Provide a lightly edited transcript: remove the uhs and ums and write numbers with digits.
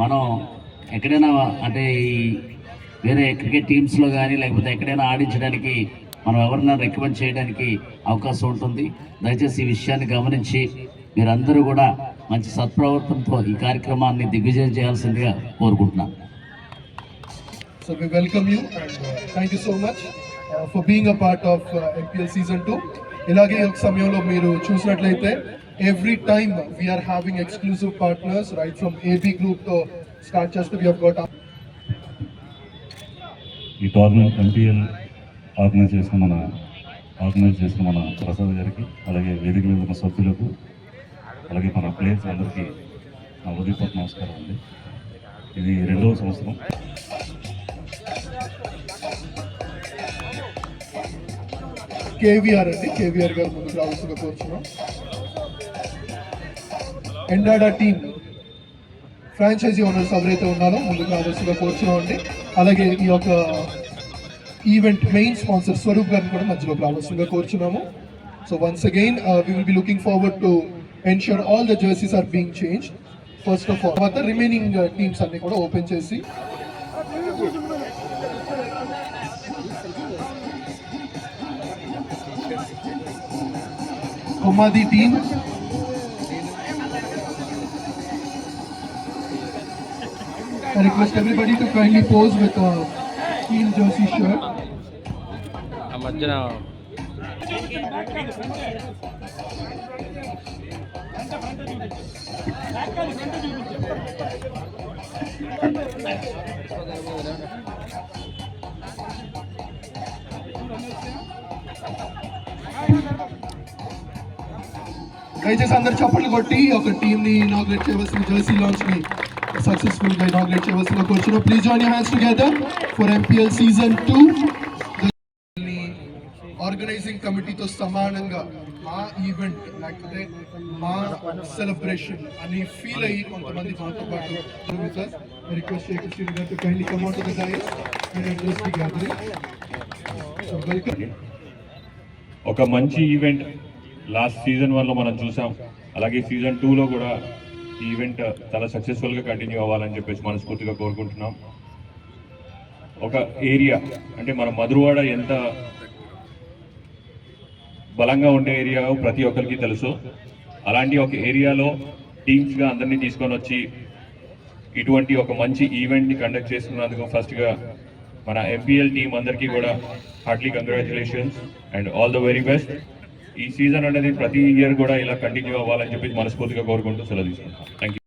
మనం ఎక్కడైనా అంటే ఈ వేరే క్రికెట్ టీమ్స్లో కానీ లేకపోతే ఎక్కడైనా ఆడించడానికి మనం ఎవరైనా రికమెండ్ చేయడానికి అవకాశం ఉంటుంది. దయచేసి ఈ విషయాన్ని గమనించి మీరందరూ కూడా మంచి సత్ప్రవర్తనతో ఈ కార్యక్రమాన్ని దిగ్విజయం చేయాల్సిందిగా కోరుకుంటున్నాను. So we welcome you and thank you so much for being a part of MPL Season 2. ఇలాగే ఒక సమయంలో మీరు చూసినట్లయితే every time we are having exclusive partners right from AB Group to start just we have got ఈ tournament MPL organise చేసిన మన ప్రసాద్ గారికి, అలాగే వేదిక మీద ఉన్న సభ్యులకు, అలాగే మన ప్లేయర్స్ అందరికీ నా ఉదయపూర్వక నమస్కారం అండి. ఇది 2వ సంవత్సరం. కేవీఆర్ అండి, కేవీఆర్ గారు ముందుకు రావాల్సిందిగా కోరుతున్నాం. ఎండాడా టీమ్ ఫ్రాంచైజీ ఓనర్స్ ఎవరైతే ఉన్నారో ముందుకు రావాల్సిందిగా కోరుతున్నాం అండి. అలాగే ఈ యొక్క ఈవెంట్ మెయిన్ స్పాన్సర్ స్వరూప్ గారిని కూడా మధ్యలోకి రావాల్సిందిగా కోరుచున్నాము. So once again we will be looking forward to ensure all the jerseys are being changed first of all. తర్వాత రిమైనింగ్ టీమ్స్ అన్ని కూడా ఓపెన్ చేసి Komadi team, I request everybody to kindly pose with a team jersey shirt. దయచేసి అందరు చప్పట్లు కొట్టి ఒక team ని ఇనాగ్రేట్ చేయవలసిన, జెర్సీ లాంచ్ ని సక్సెస్ఫుల్ గా ఇనాగ్రేట్ చేయవలసిన కోరుచున్నాం. Please join your hands together for MPL Season 2. Organising కమిటీతో సమానంగా మా ఈవెంట్ లేకపోతే మా సెలబ్రేషన్ అని ఫీల్ అయ్యి కొంతమంది మాతో పాటు రిక్వెస్ట్ చేయకుండా kindly come out to the dais and address the gathering. So welcome. ఒక మంచి ఈవెంట్ లాస్ట్ సీజన్ 1లో మనం చూసాం. అలాగే Season 2లో కూడా ఈ ఈవెంట్ చాలా సక్సెస్ఫుల్గా కంటిన్యూ అవ్వాలని చెప్పేసి మనస్ఫూర్తిగా కోరుకుంటున్నాం. ఒక ఏరియా అంటే మన మధురవాడ ఎంత బలంగా ఉండే ఏరియా ప్రతి ఒక్కరికి తెలుసు. అలాంటి ఒక ఏరియాలో టీమ్స్గా అందరినీ తీసుకొని వచ్చి ఇటువంటి ఒక మంచి ఈవెంట్ని కండక్ట్ చేస్తున్నందుకు ఫస్ట్గా మన MPL టీం అందరికీ కూడా Hartley congratulations and all the very best. ఈ సీజన్ అనేది ప్రతి ఇయర్ కూడా ఇలా కంటిన్యూ అవ్వాలని చెప్పి మనస్ఫూర్తిగా కోరుకుంటూ సెలవు తీసుకుంటాం. Thank you.